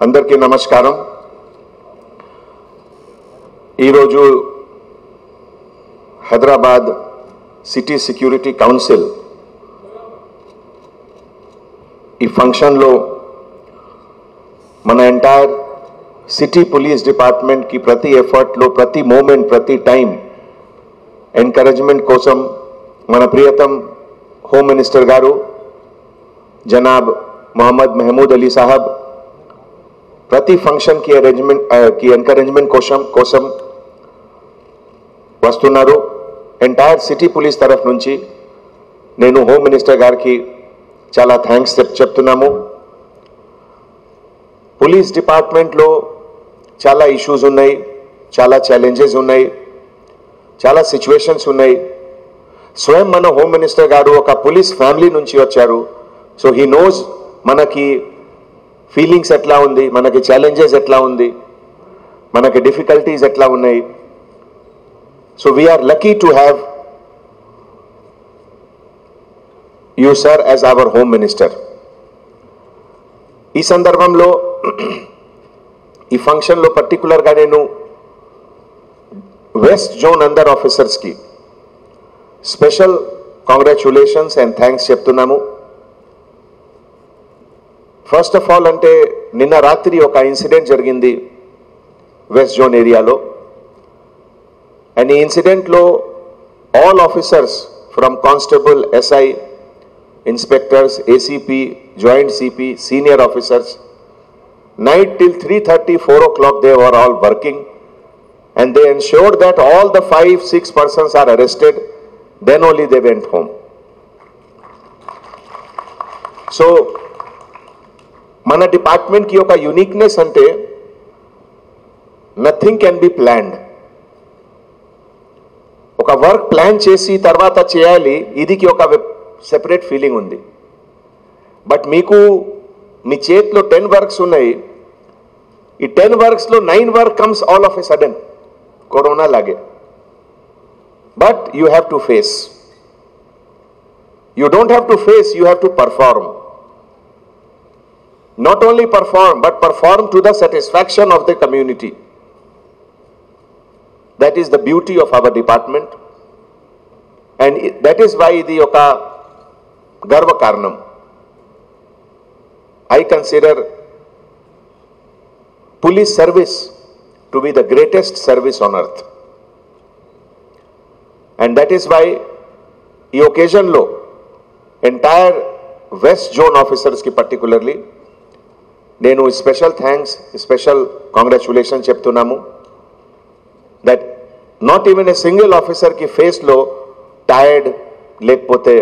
అందరికీ నమస్కారం. ఈరోజు హైదరాబాద్ సిటీ సెక్యూరిటీ కౌన్సిల్ ఈ ఫంక్షన్లో మన ఎంటైర్ సిటీ పోలీస్ డిపార్ట్మెంట్కి ప్రతి ఎఫర్ట్లో ప్రతి మూమెంట్ ప్రతి టైం ఎంకరేజ్మెంట్ కోసం మన ప్రియతम హోమ్ మినిస్టర్ గారు జనాబ్ మొహమ్మద్ महमूद अली साहब प्रति फंक्शन की अरेंजमेंट की एनकरेजमेंट कोसम वस्तुन्नारू. एंटायर सिटी पुलिस तरफ नुंची नेनु होम मिनिस्टर गारिकी चाला थैंक्स चेप्तुन्नामु. पुलिस डिपार्टमेंट लो चाला इश्यूज उन्नाई, चाला चैलेंजेस उन्नाई, चाला सिचुएशन्स उन्नाई. स्वयं मन होम मिनिस्टर गारू ओक पुलिस फैमिली नुंची वच्चारू. सो ही नोज मनकी फीलिंग्स एट्ला उंदी, मनकी चैलेंजेस एट्ला उंदी, मनकी डिफिकल्टीज एट्ला उन्नाई. So we are lucky to have you sir as our home minister. ఈ సందర్భంలో ఈ ఫంక్షన్ లో పర్టిక్యులర్ గా నేను వెస్ట్ జోన్ అండర్ ఆఫీసర్స్ కి స్పెషల్ కాంగ్రాచ్యులేషన్స్ అండ్ థ్యాంక్స్ చెప్తున్నాము. ఫస్ట్ ఆఫ్ ఆల్ అంటే నిన్న రాత్రి ఒక ఇన్సిడెంట్ జరిగింది వెస్ట్ జోన్ ఏరియాలో. అండ్ ఈ ఇన్సిడెంట్లో all officers from constable, SI, inspectors, ACP, joint CP, senior officers, night till 3:30, 4 o'clock they were all working and they ensured that all the 5-6 persons are arrested. Then only they went home. So మన department కి ఒక uniqueness అంటే nothing can be planned. ఒక work plan చేసి తర్వాత చేయాలి, ఇదికి ఒక separate feeling ఉంది. బట్ మీకు మీ చేతిలో 10 వర్క్స్ ఉన్నాయి. ఈ 10 వర్క్స్ లో 9 work comes all of a sudden, corona లాగే. But you have to face. You don't have to face, you have to perform. Not only perform, but perform to the satisfaction of the community. That is the beauty of our department, and that is why the oka garva karanam. I consider police service to be the greatest service on earth, and that is why this occasion lo entire west zone officers ki particularly నేను special thanks, special కాంగ్రాచ్యులేషన్ చెప్తున్నాము. That not even a single officer కి face లో tired లేకపోతే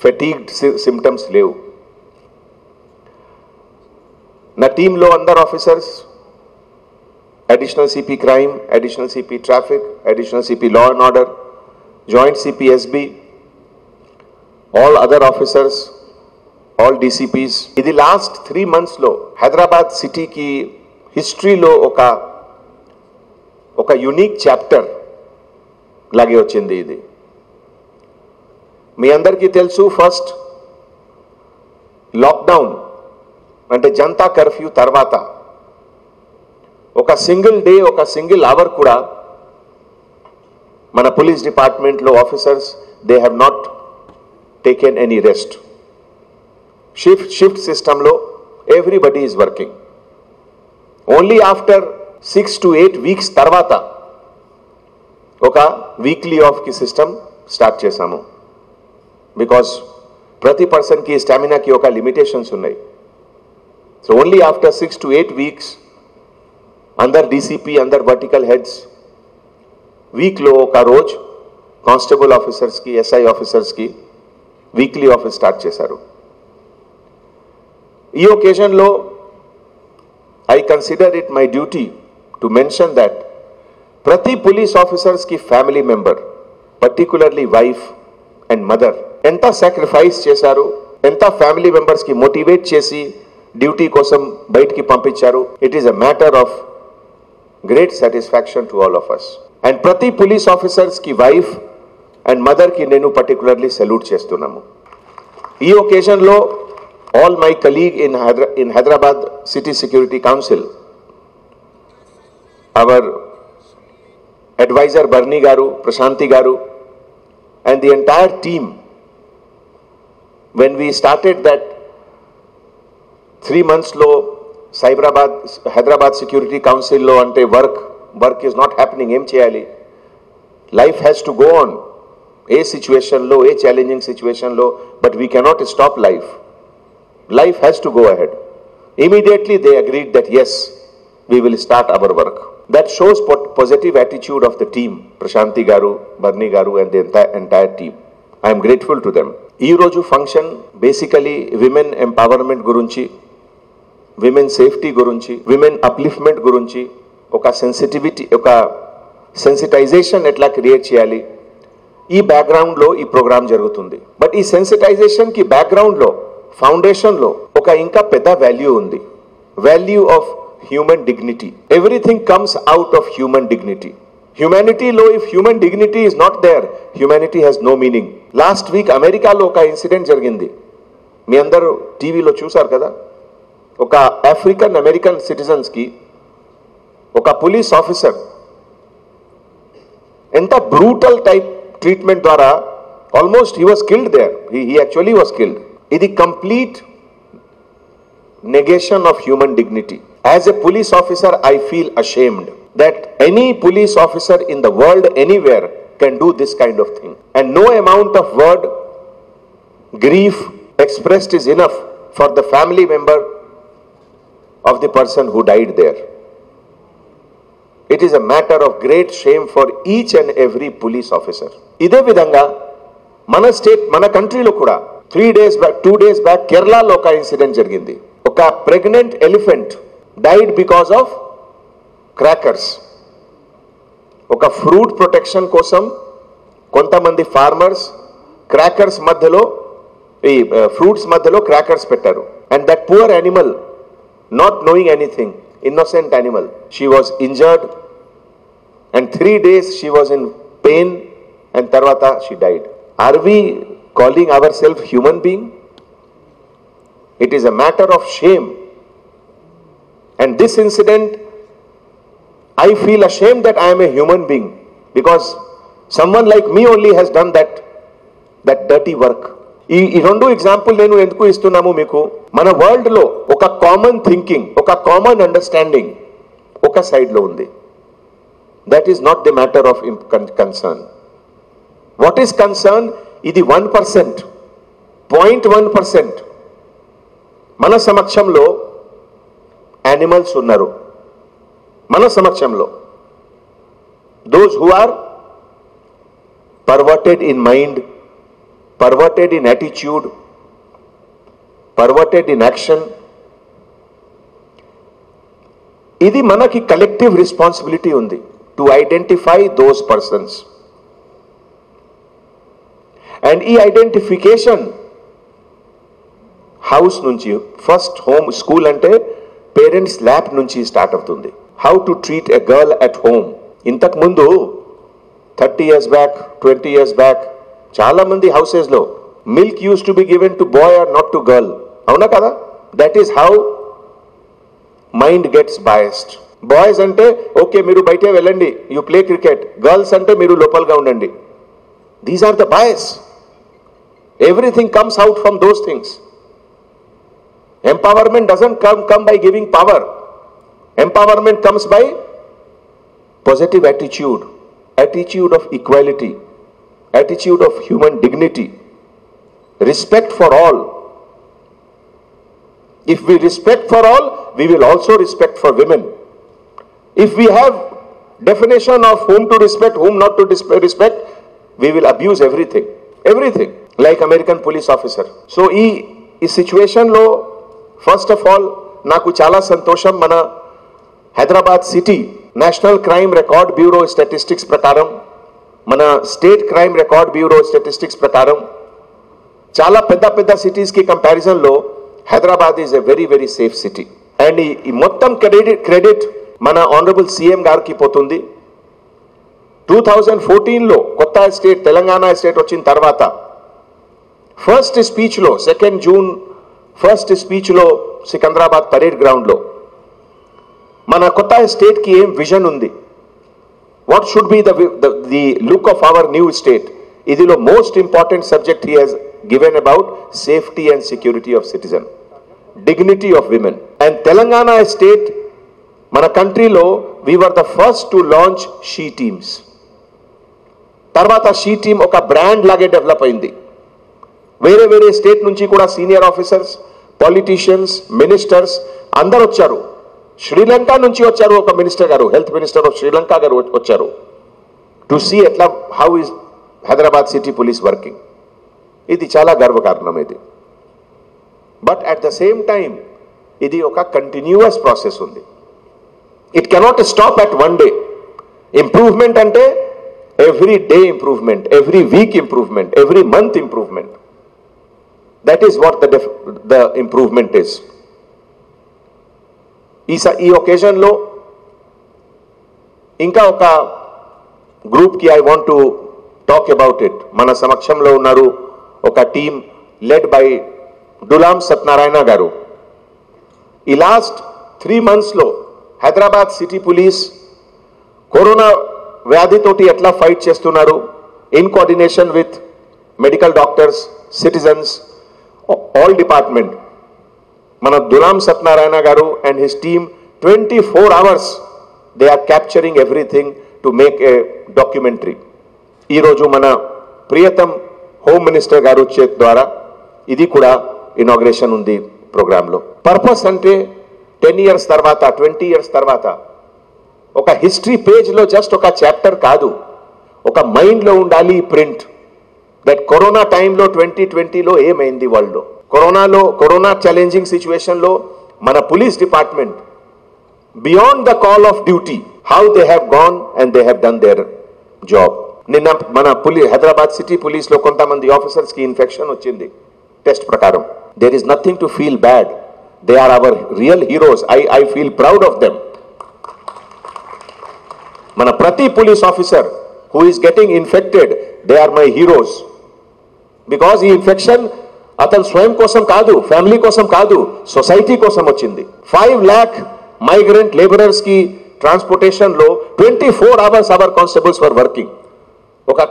ఫెటీగ్డ్ symptoms లేవు. నా టీంలో అందరు officers, additional CP crime, additional CP traffic, additional CP law and order, joint CP SB, all other officers, all DCPs. ఇది last 3 months లో హైదరాబాద్ సిటీకి హిస్టరీలో ఒక యూనిక్ చాప్టర్ లాగే వచ్చింది. ఇది మీ అందరికీ తెలుసు. ఫస్ట్ లాక్డౌన్ అంటే జనతా కర్ఫ్యూ తర్వాత ఒక సింగిల్ డే, ఒక సింగిల్ అవర్ కూడా మన పోలీస్ డిపార్ట్మెంట్లో officers they have not taken any rest. shift system lo everybody is working. Only after 6 to 8 weeks tarvata oka weekly off ki system start chesamu, because prati person ki stamina ki oka limitations unnai. So only after 6 to 8 weeks under DCP, under vertical heads, week lo oka roj constable officers ki, SI officers ki weekly off start chesaru. ఈ ఒకేషన్లో I consider it my duty to mention that ప్రతి police ఆఫీసర్స్కి family member, particularly wife and mother ఎంత sacrifice చేశారు, ఎంత family మెంబర్స్కి motivate చేసి duty కోసం బయటికి పంపించారు. It is a matter of great satisfaction to all of us. And ప్రతి పోలీస్ ఆఫీసర్స్కి వైఫ్ అండ్ మదర్కి నేను పర్టికులర్లీ సెల్యూట్ చేస్తున్నాము. ఈ ఒకేషన్లో all my colleague in Hyderabad City Security Council, our advisor Barni Garu, Prashanti Garu, and the entire team, when we started that 3 months low Hyderabad Security Council lo ante work is not happening, em cheyali. Life has to go on. A situation low, a challenging situation low, but we cannot stop life. Life has to go ahead. Immediately they agreed that yes, we will start our work. That shows positive attitude of the team, Prashanti Garu, Barni Garu, and the entire team. I am grateful to them. Ee roju function basically women empowerment gurunchi, women safety gurunchi, women upliftment gurunchi, oka sensitivity, oka sensitization etla create cheyali. ఈ background లో ఈ programme జరుగుతుంది. But ఈ sensitization కి background లో foundation లో ఒక ఇంకా పెద్ద వాల్యూ ఉంది. Value of human dignity. Everything comes out of human dignity. హ్యూమానిటీలో if human dignity is not there, humanity has no meaning. Last week అమెరికాలో ఒక ఇన్సిడెంట్ జరిగింది. మీ అందరూ టీవీలో చూసారు కదా. ఒక ఆఫ్రికన్ అమెరికన్ సిటిజన్స్ కి ఒక పోలీస్ ఆఫీసర్ ఎంత brutal type treatment dwara almost he was killed there. He actually was killed. It is complete negation of human dignity. As a police officer, I feel ashamed that any police officer in the world anywhere can do this kind of thing, and no amount of word grief expressed is enough for the family member of the person who died there. It is a matter of great shame for each and every police officer. ఇదే విధంగా మన state, మన కంట్రీలో కూడా 2 days back కేరళలో ఒక incident జరిగింది. ఒక pregnant elephant died because of crackers. ఒక ఫ్రూట్ ప్రొటెక్షన్ కోసం కొంతమంది ఫార్మర్స్ క్రాకర్స్ మధ్యలో, ఈ ఫ్రూట్స్ మధ్యలో క్రాకర్స్ పెట్టారు. And that poor animal, not knowing anything, innocent animal, she was injured, and 3 days she was in pain, and tarvata she died. Are we calling ourselves human being? It is a matter of shame. And this incident, I feel ashamed that I am a human being, because someone like me only has done that dirty work. ఈ రెండు example నేను ఎందుకు ఇస్తున్నాము మీకు, మన world లో ఒక common thinking, ఒక కామన్ అండర్స్టాండింగ్ ఒక సైడ్ లో ఉంది. That is not the matter of concern. What is concern? ఇది 1%, 0.1%. మన సమక్షంలో యానిమల్స్ ఉన్నారు. మన సమక్షంలో those who are perverted in mind, perverted in attitude, perverted in action. ఇది మనకి కలెక్టివ్ రెస్పాన్సిబిలిటీ ఉంది to identify those persons. And ఈ ఐడెంటిఫికేషన్ హౌస్ నుంచి, ఫస్ట్ హోమ్, స్కూల్ అంటే పేరెంట్స్ ల్యాబ్ నుంచి స్టార్ట్ అవుతుంది. How to treat a girl at home. ఇంతకు ముందు 30 years back, 20 years back, చాలా మంది హౌసెస్ లో milk used to be given to boy or not to girl. అవునా కదా? That is how mind gets biased. Boys అంటే okay మీరు బయటే వెళ్ళండి, యూ ప్లే క్రికెట్. గర్ల్స్ అంటే మీరు లోపలగా ఉండండి. These are the bias. Everything comes out from those things. Empowerment doesn't come by giving power. Empowerment comes by positive attitude, attitude of equality, attitude of human dignity, respect for all. If we respect for all, we will also respect for women. If we have definition of whom to respect, whom not to respect, we will abuse everything. Everything. Like American police officer. So, ఈ situation లో first of all, నాకు చాలా సంతోషం. మన Hyderabad city national crime record bureau statistics ప్రకారం, మన state crime record bureau statistics ప్రకారం చాలా పెద్ద సిటీస్కి కంపారిజన్లో Hyderabad is a very very safe city. And ఈ మొత్తం క్రెడిట్ మన ఆనరబుల్ సీఎం గారికి పోతుంది. 2014లో కొత్త స్టేట్ తెలంగాణ స్టేట్ వచ్చిన తర్వాత ఫస్ట్ స్పీచ్లో 2 June ఫస్ట్ స్పీచ్ లో సికింద్రాబాద్ పరేడ్ గ్రౌండ్ లో మన కొత్త స్టేట్ కి ఏం విజన్ ఉంది, what should be the look of our new state, ఇదిలో most important subject he has given about safety and security of citizen, dignity of women. And Telangana state మన కంట్రీలో we were the first to launch she teams. తర్వాత she team ఒక brand లాగే develop అయింది. వేరే వేరే state నుంచి కూడా సీనియర్ ఆఫీసర్స్, పొలిటీషియన్స్, మినిస్టర్స్ అందరు వచ్చారు. శ్రీలంక నుంచి వచ్చారు ఒక మినిస్టర్ గారు, health minister of Sri Lanka garu వచ్చారు టు సీ ఎట్లా how is Hyderabad city police working. ఇది చాలా గర్వకారణం ఇది. But at the same time ఇది ఒక కంటిన్యూస్ ప్రాసెస్ ఉంది. It cannot stop at one day. Improvement అంటే every day improvement, every week improvement, every month improvement. That is what the improvement is. ఈ ఒకేజన్లో ఇంకా ఒక గ్రూప్కి I want to talk about it. మన సమక్షంలో ఉన్నారు ఒక team led by Dulam Satyanarayana గారు. ఈ లాస్ట్ 3 monthsలో హైదరాబాద్ సిటీ పోలీస్ కరోనా వ్యాధితోటి ఎట్లా ఫైట్ చేస్తున్నారు, in coordination with medical doctors, citizens, all department. మన Dulam Satyanarayana garu and his team 24 hours they are capturing everything to make a documentary. ఈరోజు మన ప్రియతం హోమ్ మినిస్టర్ గారు చేతి ద్వారా ఇది కూడా ఇనాగ్రేషన్ ఉంది ప్రోగ్రాంలో. పర్పస్ అంటే 10 years తర్వాత, 20 years తర్వాత ఒక హిస్టరీ పేజ్లో జస్ట్ ఒక చాప్టర్ కాదు, ఒక మైండ్లో ఉండాలి ప్రింట్. దట్ కరోనా టైంలో 2020లో ఏమైంది వరల్డ్లో, కరోనా ఛాలెంజింగ్ సిచ్యువేషన్లో మన police department beyond the call of duty how they have gone and they have done their job. నిన్న మన హైదరాబాద్ సిటీ పోలీస్లో కొంతమంది ఆఫీసర్స్కి ఇన్ఫెక్షన్ వచ్చింది టెస్ట్ ప్రకారం. There is nothing to feel bad. They are our real heroes. I feel proud of them. మన ప్రతి police officer who is getting infected, they are my heroes. Because ఈ ఇన్ఫెక్షన్ అతను స్వయం కోసం కాదు, ఫ్యామిలీ కోసం కాదు, సొసైటీ కోసం వచ్చింది. 5 lakh మైగ్రెంట్ లేబరర్స్ కి ట్రాన్స్పోర్టేషన్ లో 24 hours our constables were working. ఒక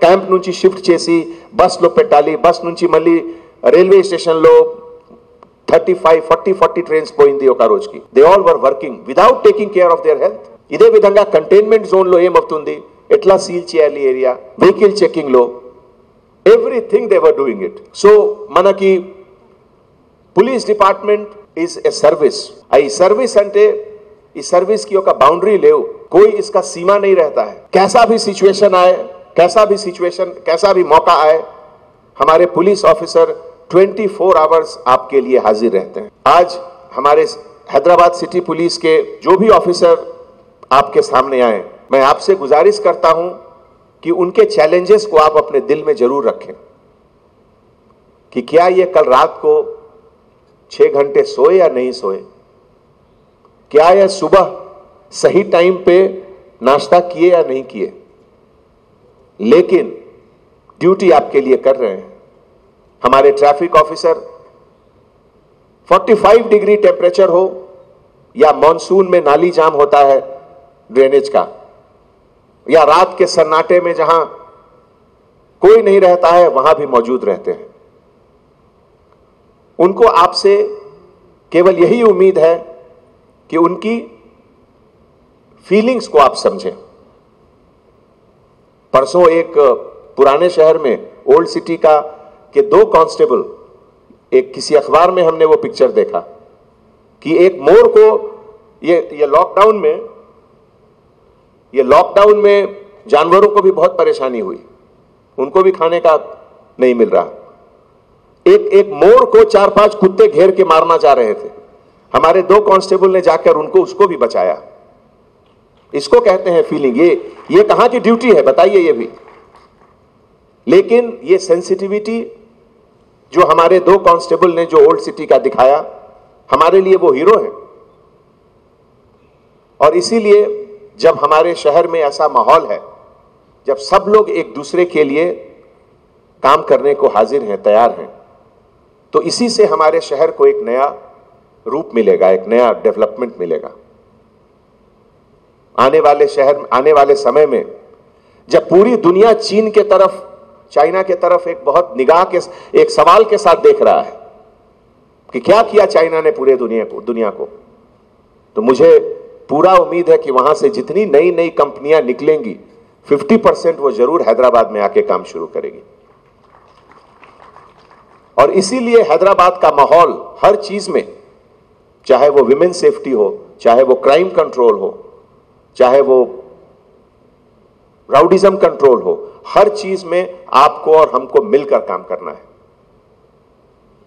క్యాంప్ నుంచి షిఫ్ట్ చేసి బస్లో పెట్టాలి, బస్ నుంచి మళ్ళీ రైల్వే స్టేషన్లో 35-40 ట్రైన్స్ పోయింది ఒక రోజుకి. They all were working without taking care of their health. ఇదే విధంగా కంటైన్మెంట్ జోన్లో ఏమవుతుంది, ఎట్లా సీల్ చేయాలి ఏరియా, వెహికల్ చెకింగ్లో, everything they were doing it. So మనకి police department is a service. ఈ సర్వీస్ అంటే ఈ सर्विस की ఒక बाउंड्री ले, कोई इसका सीमा नहीं रहता है. कैसा भी सिचुएशन आए, कैसा भी मौका आए, हमारे पुलिस ऑफिसर 24 hours आपके लिए हाजिर रहते हैं. आज हमारे हैदराबाद सिटी पुलिस के जो भी ऑफिसर आपके सामने आए, मैं आपसे गुजारिश करता हूं कि उनके चैलेंजेस को आप अपने दिल में जरूर रखें कि क्या ये कल रात को 6 घंटे सोए या नहीं सोए, क्या यह सुबह सही टाइम पे नाश्ता किए या नहीं किए, लेकिन ड्यूटी आपके लिए कर रहे हैं. हमारे ट्रैफिक ऑफिसर 45 डिग्री टेम्परेचर हो या मॉनसून में नाली जाम होता है ड्रेनेज का, या रात के सन्नाटे में जहां कोई नहीं रहता है वहां भी मौजूद रहते हैं. उनको आपसे केवल यही उम्मीद है कि उनकी फीलिंग्स को आप समझें. परसों एक पुराने शहर में ओल्ड सिटी का के 2 कांस्टेबल, एक किसी अखबार में हमने वो पिक्चर देखा कि एक मोर को ये लॉकडाउन में जानवरों को भी बहुत परेशानी हुई, उनको भी खाने का नहीं मिल रहा. एक मोर को 4-5 कुत्ते घेर के मारना चाह रहे थे. हमारे 2 कांस्टेबल ने जाकर उसको भी बचाया. इसको कहते हैं फीलिंग. ये कहां की ड्यूटी है बताइए ये भी. लेकिन ये सेंसिटिविटी जो हमारे 2 कांस्टेबल ने जो ओल्ड सिटी का दिखाया, हमारे लिए वो हीरो हैं. और इसीलिए जब हमारे शहर में ऐसा माहौल है, जब सब लोग एक दूसरे के लिए काम करने को हाजिर हैं, तैयार हैं, तो इसी से हमारे शहर को एक नया रूप मिलेगा, एक नया डेवलपमेंट मिलेगा। आने वाले समय में जब पूरी दुनिया चीन के तरफ, चाइना के तरफ एक बहुत निगाह के, एक सवाल के साथ देख रहा है कि क्या किया चाइना ने पूरे दुनिया को, तो मुझे पूरा उम्मीद है कि वहां से जितनी नई नई कंपनियां निकलेंगी 50% वो जरूर हैदराबाद में आके काम शुरू करेगी। और इसीलिए हैदराबाद का माहौल हर चीज में, चाहे वो विमेन सेफ्टी हो, चाहे वो क्राइम कंट्रोल हो, चाहे वो राउडिज्म कंट्रोल हो, हर चीज में आपको और हमको मिलकर काम करना है।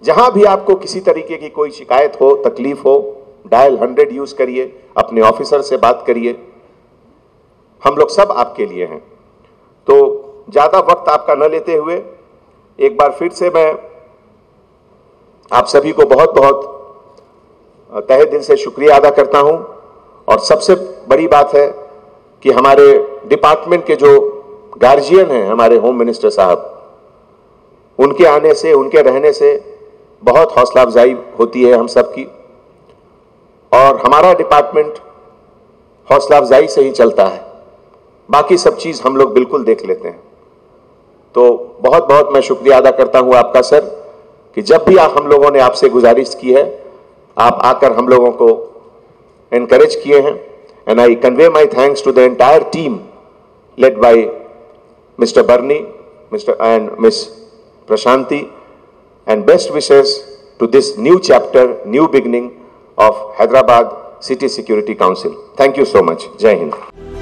जहां भी आपको किसी तरीके की कोई शिकायत हो, तकलीफ हो, डायल 100 यूज करिए, अपने ऑफिसर से बात करिए, हम लोग सब आपके लिए हैं। तो ज्यादा वक्त आपका न लेते हुए एक बार फिर से मैं आप सभी को बहुत बहुत तहे दिल से शुक्रिया अदा करता हूं। और सबसे बड़ी बात है कि हमारे डिपार्टमेंट के जो गार्जियन हैं, हमारे होम मिनिस्टर साहब, उनके आने से, उनके रहने से बहुत हौसला अफजाई होती है हम सबकी। और हमारा डिपार्टमेंट हौसला अफजाई से ही चलता है, बाकी सब चीज हम लोग बिल्कुल देख लेते हैं। तो बहुत बहुत मैं शुक्रिया अदा करता हूं आपका सर, कि जब भी हम लोगों ने आपसे गुजारिश की है, आप आकर हम लोगों को एनकरेज किए हैं। And I convey my thanks to the entire team led by Mr Bernie, Mr and Miss Prashanthi, and best wishes to this new chapter, new beginning of Hyderabad City Security Council. Thank you so much. Jai Hind.